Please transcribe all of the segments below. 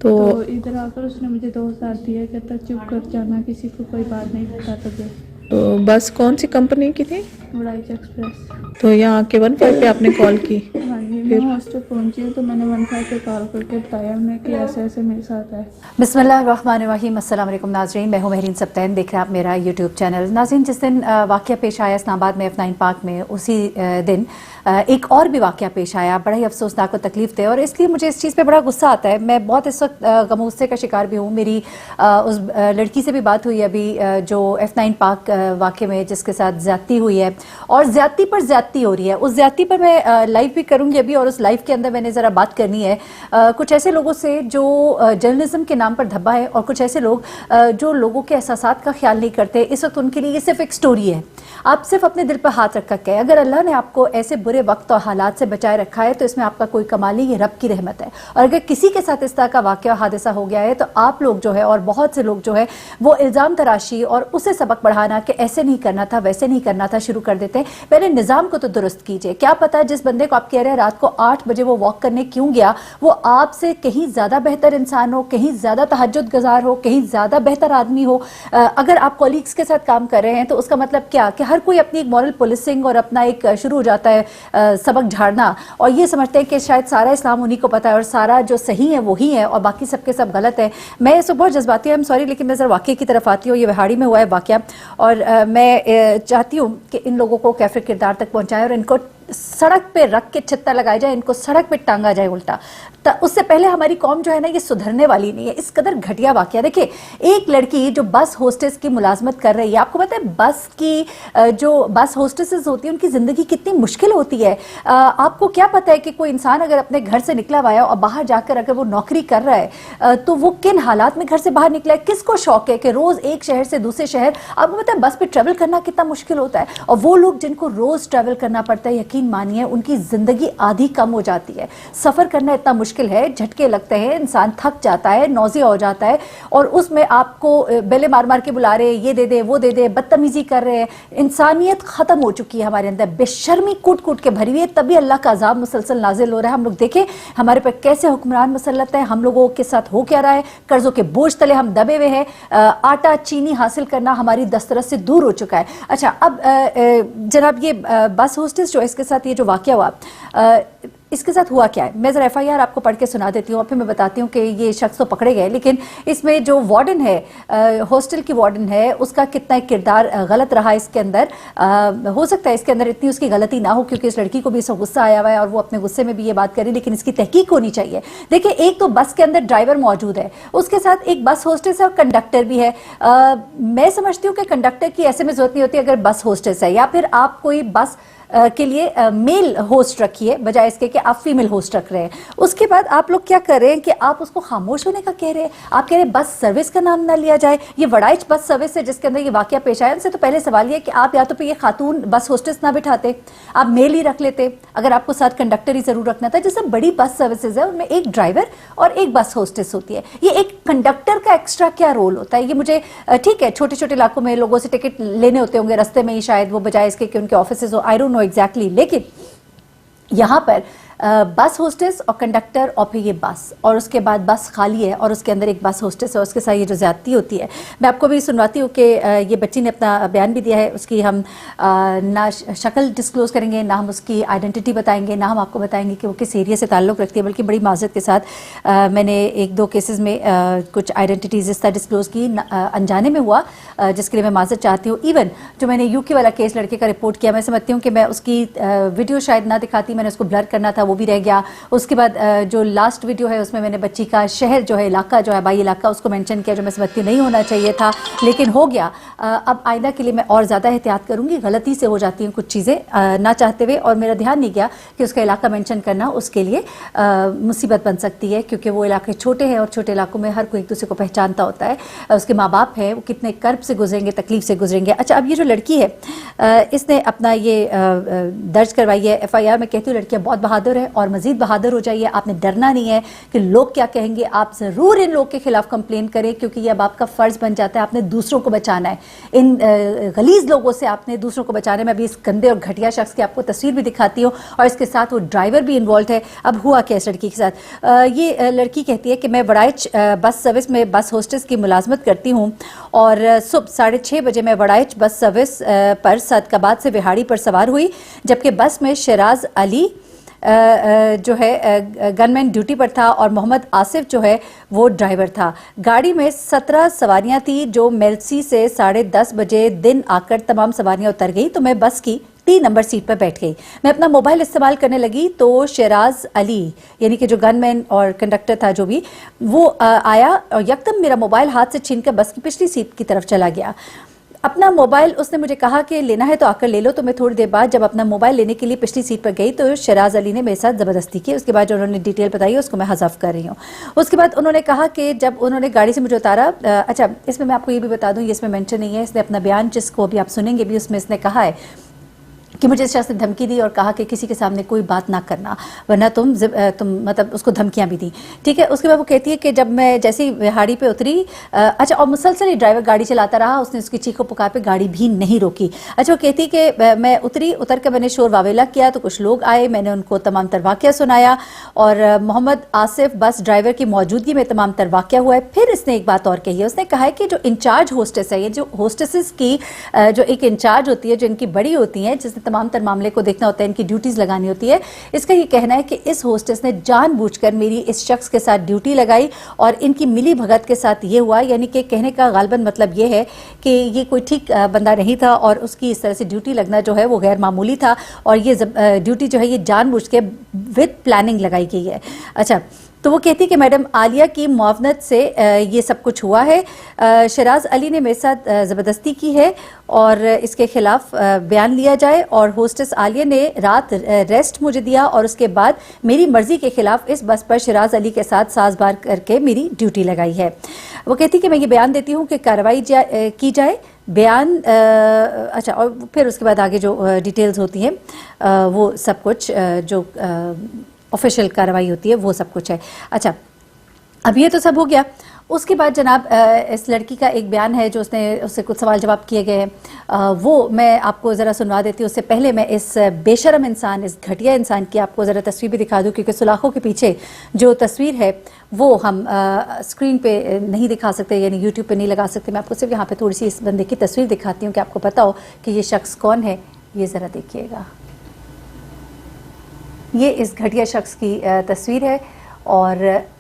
تو ادھر آ کر اس نے مجھے 2000 دیا، کہتا چپ کر جانا، کسی کو کوئی بات نہیں بتا تجھے۔ تو بس کون سی کمپنی کی تھی؟ وڑائچ ایکسپریس۔ تو یہاں آ کے 15 پہ آپ نے کال کی؟ ہاں جی، میں پھر ہاسٹل پہنچی ہوں تو میں نے 15 پہ کال کر کے بتایا انہیں کہ ایسے ایسے میرے ساتھ ہے۔ بسم اللہ الرحمن الرحیم۔ السلام علیکم ناظرین، میں ہوں مہرین سبتین، دیکھ رہے ہیں آپ میرا یوٹیوب چینل۔ ناظرین، جس دن واقعہ پیش آیا اسلام آباد میں F9 پارک میں، اسی دن ایک اور بھی واقعہ پیش آیا، بڑا ہی افسوسناک و تکلیف دہ، اور اس لیے مجھے اس چیز پہ بڑا غصہ آتا ہے۔ میں بہت اس وقت غم و غصے کا شکار بھی ہوں۔ میری اس لڑکی سے بھی بات ہوئی ابھی جو F9 پارک واقعے میں جس کے ساتھ زیادتی ہوئی ہے، اور زیادتی پر زیادتی ہو رہی ہے۔ اس زیادتی پر میں لائیو بھی کروں گی ابھی، اور اس لائیو کے اندر میں نے ذرا بات کرنی ہے کچھ ایسے لوگوں سے جو جرنلزم کے نام پر دھبا ہے، اور کچھ ایسے لوگ جو لوگوں کے احساسات کا خیال نہیں کرتے۔ اس وقت ان کے لیے یہ صرف ایک سٹوری ہے۔ آپ صرف اپنے دل پر ہاتھ رکھ کر کہے، اگر اللہ نے آپ کو ایسے برے وقت اور حالات سے بچائے رکھا ہے تو اس میں آپ کا کوئی کمال نہیں، یہ رب کی رحمت ہے۔ اور اگر کسی کے ساتھ اس طرح کا واقعہ حادثہ ہو گیا ہے تو آپ لوگ جو ہے، اور بہت سے لوگ جو ہے، وہ الزام تراشی اور اسے سبق پڑھانا کہ ایسے نہیں کرنا تھا، ویسے نہیں کرنا تھا شروع کر دیتے ہیں۔ پہلے نظام کو تو درست کیجئے۔ کیا پتا جس بندے کو آپ کہہ رہے ہیں رات کو 8 بجے وہ واک کرنے کیوں گیا، وہ آپ سے کہیں زیادہ بہتر انسان ہو، کہیں زیادہ تہجد گزار ہو، کہیں زیادہ بہتر آدمی ہو۔ اگر آپ کولیگز کے ساتھ کام کر رہے ہیں تو اس کا مطلب کیا کہ ہر کوئی اپنی ایک مورل پولیسنگ اور اپنا ایک شروع ہو جاتا ہے سبق جھاڑنا، اور یہ سمجھتے ہیں کہ شاید سارا اسلام انہی کو پتہ ہے اور سارا جو صحیح ہے وہی ہے اور باقی سب کے سب غلط ہے۔ میں اس کو بہت جذباتی ہوں، سوری، لیکن میں ذرا واقعے کی طرف آتی ہوں۔ یہ وہاڑی میں ہوا ہے واقعہ، اور میں چاہتی ہوں کہ ان لوگوں کو کیفر کردار تک پہنچائے اور ان کو سڑک پہ رکھ کے چھتہ لگایا جائے، ان کو سڑک پہ ٹانگا جائے الٹا۔ اس سے پہلے ہماری قوم جو ہے نا، یہ سدھرنے والی نہیں ہے۔ اس قدر گھٹیا واقعہ دیکھیں، ایک لڑکی جو بس ہوسٹس کی ملازمت کر رہی ہے، آپ کو پتہ ہے بس کی جو بس ہوسٹسز ہوتی ہیں ان کی زندگی کتنی مشکل ہوتی ہے۔ آپ کو کیا پتہ ہے کہ کوئی انسان اگر اپنے گھر سے نکلا ہوا ہے اور باہر جا کر اگر وہ نوکری کر رہا ہے تو وہ کن حالات میں گھر سے باہر نکلا ہے، کس کو شوق ہے کہ روز ایک شہر سے دوسرے شہر، آپ کو پتہ ہے بس پہ ٹریول کرنا کتنا مشکل ہوتا ہے۔ اور وہ لوگ جن کو روز ٹریول کرنا پڑتا ہے، یقین مانیے ان کی زندگی آدھی کم ہو جاتی ہے۔ سفر کرنا اتنا مشکل ہے، جھٹکے لگتے ہیں، انسان تھک جاتا ہے، نوزی ہو جاتا ہے، اور اس میں آپ کو بیلے مار مار کے بلا رہے ہیں، یہ دے دے وہ دے دے، بدتمیزی کر رہے ہیں۔ انسانیت ختم ہو چکی ہے ہمارے اندر، بے شرمی کوٹ کوٹ کے بھری ہوئی ہے، تبھی اللہ کا عذاب مسلسل نازل ہو رہا ہے۔ ہم لوگ دیکھیں ہمارے پر کیسے حکمران مسلط ہیں، ہم لوگوں کے ساتھ ہو کیا رہا ہے، قرضوں کے بوجھ تلے ہم دبے ہوئے ہیں، آٹا چینی حاصل کرنا ہماری دسترس سے دور ہو چکا ہے۔ اچھا، اب جناب یہ بس ہوسٹس جو اس کے ساتھ یہ جو واقعہ ہوا، اس کے ساتھ ہوا کیا ہے، میں ذرا FIR آپ کو پڑھ کے سنا دیتی ہوں اور پھر میں بتاتی ہوں کہ یہ شخص تو پکڑے گئے، لیکن اس میں جو وارڈن ہے، ہاسٹل کی وارڈن ہے، اس کا کتنا ایک کردار غلط رہا اس کے اندر۔ ہو سکتا ہے اس کے اندر اتنی اس کی غلطی نہ ہو کیونکہ اس لڑکی کو بھی اس غصہ آیا ہوا ہے اور وہ اپنے غصے میں بھی یہ بات کری، لیکن اس کی تحقیق ہونی چاہیے۔ دیکھیں، ایک تو بس کے اندر ڈرائیور موجود ہے، اس کے ساتھ ایک بس ہوسٹس ہے اور کنڈکٹر بھی ہے۔ میں سمجھتی ہوں کہ کنڈکٹر کی ایسے میں ضرورت نہیں ہوتی اگر بس ہوسٹس ہے، یا پھر آپ کوئی بس کے لیے میل ہوسٹ رکھیے بجائے اس کے کہ آپ فیمیل ہوسٹ رکھ رہے ہیں۔ اس کے بعد آپ لوگ کیا کر رہے ہیں کہ آپ اس کو خاموش ہونے کا کہہ رہے ہیں، آپ کہہ رہے ہیں بس سروس کا نام نہ لیا جائے۔ یہ وڑائچ بس سروس ہے جس کے اندر یہ واقعہ پیش آیا، ان سے تو پہلے سوال یہ کہ آپ یا تو پہ یہ خاتون بس ہوسٹس نہ بٹھاتے، آپ میل ہی رکھ لیتے اگر آپ کو ساتھ کنڈکٹر ہی ضرور رکھنا تھا۔ جیسے بڑی بس سروسز ہے ان میں ایک ڈرائیور اور ایک بس ہوسٹس ہوتی ہے، یہ ایک کنڈکٹر کا ایکسٹرا کیا رول ہوتا ہے؟ یہ مجھے ٹھیک ہے چھوٹے چھوٹے علاقوں میں لوگوں سے ٹکٹ لینے ہوتے ہوں گے رستے میں ہی شاید، وہ بجائے اس کے کہ ان کے آفیسز ہو، آئی ڈونٹ نو ایگزیکٹلی، لیکن یہاں پر بس ہوسٹس اور کنڈکٹر اور پھر یہ بس، اور اس کے بعد بس خالی ہے اور اس کے اندر ایک بس ہوسٹس ہے، اور اس کے ساتھ یہ جو زیادتی ہوتی ہے۔ میں آپ کو بھی سنواتی ہوں کہ یہ بچی نے اپنا بیان بھی دیا ہے، اس کی ہم نہ شکل ڈسکلوز کریں گے، نہ ہم اس کی آئیڈینٹی بتائیں گے، نہ ہم آپ کو بتائیں گے کہ وہ کس ایریا سے تعلق رکھتی ہے، بلکہ بڑی معذرت کے ساتھ میں نے 1-2 کیسز میں کچھ آئیڈینٹیز اس طرح ڈسکلوز کی، انجانے میں ہوا، جس کے لیے میں معذرت چاہتی ہوں۔ ایون جو میں نے UK والا کیس لڑکے کا رپورٹ کیا، میں سمجھتی ہوں کہ میں اس کی ویڈیو شاید نہ دکھاتی، میں نے اس کو بلر کرنا تھا، وہ بھی رہ گیا۔ اس کے بعد جو لاسٹ ویڈیو ہے اس میں نے بچی کا شہر جو ہے، علاقہ جو ہے، بائی علاقہ، اس کو مینشن کیا، جو میں سمجھتی نہیں ہونا چاہیے تھا لیکن ہو گیا۔ اب آئندہ کے لیے میں اور زیادہ احتیاط کروں گی، غلطی سے ہو جاتی ہیں کچھ چیزیں نہ چاہتے ہوئے، اور میرا دھیان نہیں گیا کہ اس کا علاقہ مینشن کرنا اس کے لیے مصیبت بن سکتی ہے، کیونکہ وہ علاقے چھوٹے ہیں اور چھوٹے علاقوں میں ہر کوئی ایک دوسرے کو پہچانتا ہوتا ہے۔ اس کے ماں باپ ہیں، وہ کتنے کرب سے گزریں گے، تکلیف سے گزریں گے۔ اچھا، اب یہ جو لڑکی ہے اس نے اپنا یہ درج کروائی ہے FIR۔ میں کہتی ہوں لڑکیاں بہت بہادر بہادر ہے اور مزید بہادر ہو جائیے. آپ نے ڈرنا نہیں ہے کہ لوگ کیا کہیں گے. آپ ضرور ان لوگ کے خلاف کمپلین کریں کیونکہ یہ اب آپ کا فرض بن جاتا ہے. آپ نے دوسروں کو بچانا ہے, ان غلیظ لوگوں سے آپ نے دوسروں کو بچانا ہے. میں ابھی اس گندے اور گھٹیا شخص کی آپ کو تصویر بھی دکھاتی ہوں اور اس کے ساتھ وہ ڈرائیور بھی انوالوڈ ہے. اب ہوا کیا اس لڑکی کے ساتھ؟ یہ لڑکی کہتی ہے کہ میں وڑائچ بس سروس میں بس ہوسٹس کی ملازمت کرتی ہوں اور صبح 6:30 بجے میں وڑائچ بس سروس پر صادقآباد سے وہاڑی پر سوار ہوئی, جبکہ بس میں شیراز علی جو ہے گن مین ڈیوٹی پر تھا اور محمد آصف جو ہے وہ ڈرائیور تھا. گاڑی میں 17 سواریاں تھیں جو میلسی سے 10:30 بجے دن آ کر تمام سواریاں اتر گئی تو میں بس کی 3 نمبر سیٹ پر بیٹھ گئی. میں اپنا موبائل استعمال کرنے لگی تو شیراز علی یعنی کہ جو گن مین اور کنڈکٹر تھا جو بھی وہ آیا اور یکدم میرا موبائل ہاتھ سے چھین کر بس کی پچھلی سیٹ کی طرف چلا گیا. اپنا موبائل اس نے مجھے کہا کہ لینا ہے تو آ کر لے لو. تو میں تھوڑی دیر بعد جب اپنا موبائل لینے کے لیے پچھلی سیٹ پر گئی تو شیراز علی نے میرے ساتھ زبردستی کی. اس کے بعد جو انہوں نے ڈیٹیل بتائی اس کو میں حذف کر رہی ہوں. اس کے بعد انہوں نے کہا کہ جب انہوں نے گاڑی سے مجھے اتارا, اچھا اس میں آپ کو یہ بھی بتا دوں, یہ اس میں مینشن نہیں ہے, اس نے اپنا بیان جس کو بھی آپ سنیں گے بھی اس میں اس نے کہا ہے کہ مجھے اس شخص نے دھمکی دی اور کہا کہ کسی کے سامنے کوئی بات نہ کرنا ورنہ تم مطلب اس کو دھمکیاں بھی دیں. ٹھیک ہے. اس کے بعد وہ کہتی ہے کہ جب میں جیسے ہی وہاڑی پہ اتری, اچھا اور مسلسل ہی ڈرائیور گاڑی چلاتا رہا, اس نے اس کی چیخو پکار پہ گاڑی بھی نہیں روکی. اچھا وہ کہتی کہ میں اتر کے میں نے شور واویلا کیا تو کچھ لوگ آئے, میں نے ان کو تمام تر واقعہ سنایا اور محمد آصف بس ڈرائیور کی موجودگی میں تمام تر واقعہ ہوا ہے. پھر اس نے ایک بات اور کہی ہے, اس نے کہا ہے کہ جو انچارج ہوسٹس ہے, یہ جو ہوسٹسز کی جو ایک انچارج ہوتی ہے جو ان کی بڑی ہوتی ہیں جس نے تمام تر معاملے کو دیکھنا ہوتا ہے, ان کی ڈیوٹیز لگانی ہوتی ہے, اس کا یہ کہنا ہے کہ اس ہوسٹس نے جان بوجھ کر میری اس شخص کے ساتھ ڈیوٹی لگائی اور ان کی ملی بھگت کے ساتھ یہ ہوا. یعنی کہ کہنے کا غالباً مطلب یہ ہے کہ یہ کوئی ٹھیک بندہ نہیں تھا اور اس کی اس طرح سے ڈیوٹی لگنا جو ہے وہ غیر معمولی تھا اور یہ ڈیوٹی جو ہے یہ جان بوجھ کے وتھ پلاننگ لگائی گئی ہے. اچھا تو وہ کہتی کہ میڈم عالیہ کی معاونت سے یہ سب کچھ ہوا ہے. شیراز علی نے میرے ساتھ زبردستی کی ہے اور اس کے خلاف بیان لیا جائے اور ہوسٹس عالیہ نے رات ریسٹ مجھے دیا اور اس کے بعد میری مرضی کے خلاف اس بس پر شیراز علی کے ساتھ سازبار کر کے میری ڈیوٹی لگائی ہے. وہ کہتی کہ میں یہ بیان دیتی ہوں کہ کارروائی کی جائے. بیان اچھا اور پھر اس کے بعد آگے جو ڈیٹیلز ہوتی ہیں وہ سب کچھ جو آفیشیل کارروائی ہوتی ہے وہ سب کچھ ہے. اچھا اب یہ تو سب ہو گیا. اس کے بعد جناب اس لڑکی کا ایک بیان ہے جو اس سے کچھ سوال جواب کیے گئے ہیں, وہ میں آپ کو ذرا سنوا دیتی ہوں. اس سے پہلے میں اس بے شرم انسان, اس گھٹیا انسان کی آپ کو ذرا تصویر بھی دکھا دوں کیونکہ سلاخوں کے پیچھے جو تصویر ہے وہ ہم اسکرین پہ نہیں دکھا سکتے, یعنی یوٹیوب پہ نہیں لگا سکتے. میں آپ کو صرف یہاں پہ تھوڑی سی اس بندے کی تصویر دکھاتی ہوں کہ آپ کو پتہ ہو کہ یہ شخص کون ہے. یہ ذرا دیکھیے گا, یہ اس گھٹیا شخص کی تصویر ہے اور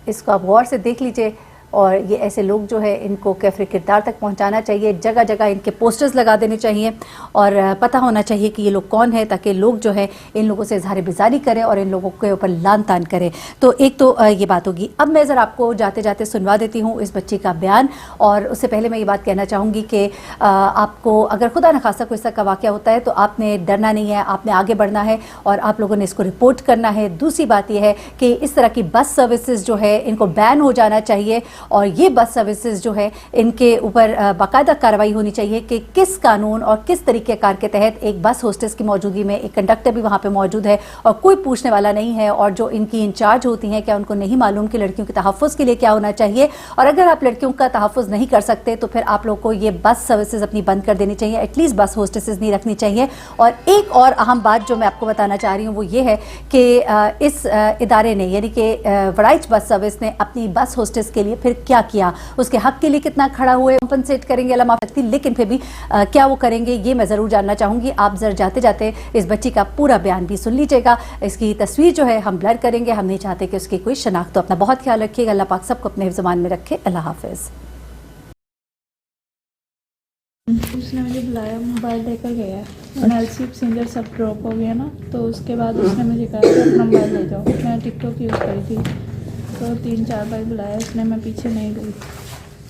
اس کو آپ غور سے دیکھ لیجئے. اور یہ ایسے لوگ جو ہے ان کو کیفر کردار تک پہنچانا چاہیے, جگہ جگہ ان کے پوسٹرز لگا دینے چاہیے اور پتہ ہونا چاہیے کہ یہ لوگ کون ہیں تاکہ لوگ جو ہے ان لوگوں سے اظہار بیزاری کریں اور ان لوگوں کے اوپر لان تان کریں. تو ایک تو یہ بات ہوگی. اب میں ذرا آپ کو جاتے جاتے سنوا دیتی ہوں اس بچی کا بیان. اور اس سے پہلے میں یہ بات کہنا چاہوں گی کہ آپ کو اگر خدا نخواستہ کوئی اس طرح کا واقعہ ہوتا ہے تو آپ نے ڈرنا نہیں ہے, آپ نے آگے بڑھنا ہے اور آپ لوگوں نے اس کو رپورٹ کرنا ہے. دوسری بات یہ ہے کہ اس طرح کی بس سروسز جو ہے ان کو بین ہو جانا چاہیے اور یہ بس سروسز جو ہے ان کے اوپر باقاعدہ کارروائی ہونی چاہیے کہ کس قانون اور کس طریقہ کار کے تحت ایک بس ہوسٹس کی موجودگی میں ایک کنڈکٹر بھی وہاں پہ موجود ہے اور کوئی پوچھنے والا نہیں ہے, اور جو ان کی انچارج ہوتی ہیں کیا ان کو نہیں معلوم کہ لڑکیوں کے تحفظ کے لیے کیا ہونا چاہیے. اور اگر آپ لڑکیوں کا تحفظ نہیں کر سکتے تو پھر آپ لوگ کو یہ بس سروسز اپنی بند کر دینی چاہیے, ایٹ لیسٹ بس ہوسٹسز نہیں رکھنی چاہیے. اور ایک اور اہم بات جو میں آپ کو بتانا چاہ رہی ہوں وہ یہ ہے کہ اس ادارے نے یعنی کہ وڑائچ بس سروس نے اپنی بس ہوسٹس کے لیے پھر کیا کیا, اس کے حق کے لیے کتنا کھڑا ہوئے, کمپنسیٹ کریں گے اللہ معاف رکھتی, لیکن پھر بھی کیا وہ کریں گے یہ میں ضرور جاننا چاہوں گی. آپ ذرا جاتے جاتے اس بچی کا پورا بیان بھی سن لیجیے گا. اس کی تصویر جو ہے ہم بلر کریں گے, ہم نہیں چاہتے کہ اس کی کوئی شناخت. تو اپنا بہت خیال رکھیے گا. اللہ پاک سب کو اپنے حفظ امان میں رکھے. اللہ حافظ. اس نے مجھے بلایا, موبائل لے کر گیا. ایلسی پیسنجر سب ڈراپ ہو گیا نا, تو اس کے بعد اس نے مجھے کہا کہ اپنا موبائل لے جاؤ. میں ٹک ٹاک یوز کری تھی تو 3-4 بار بلایا اس نے, میں پیچھے نہیں گئی.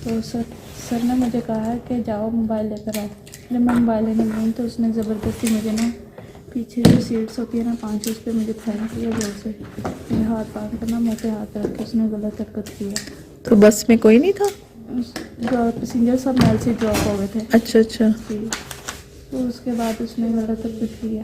تو سر نے مجھے کہا ہے کہ جاؤ موبائل لے کر آؤ. جب میں موبائل لینے گئی تو اس نے زبردستی مجھے نا پیچھے جو سیٹس ہوتی ہے نا 5 اس پہ مجھے پھینک دیا زور سے. میرے ہاتھ پاؤں پہ نا منہ پہ ہاتھ رکھ کے اس نے غلط حرکت کی ہے. تو بس میں کوئی نہیں تھا؟ پیسنجر سب محل سے ڈراپ ہو گئے تھے. اچھا اچھا. تو اس کے بعد اس نے غلط حرکت کی ہے.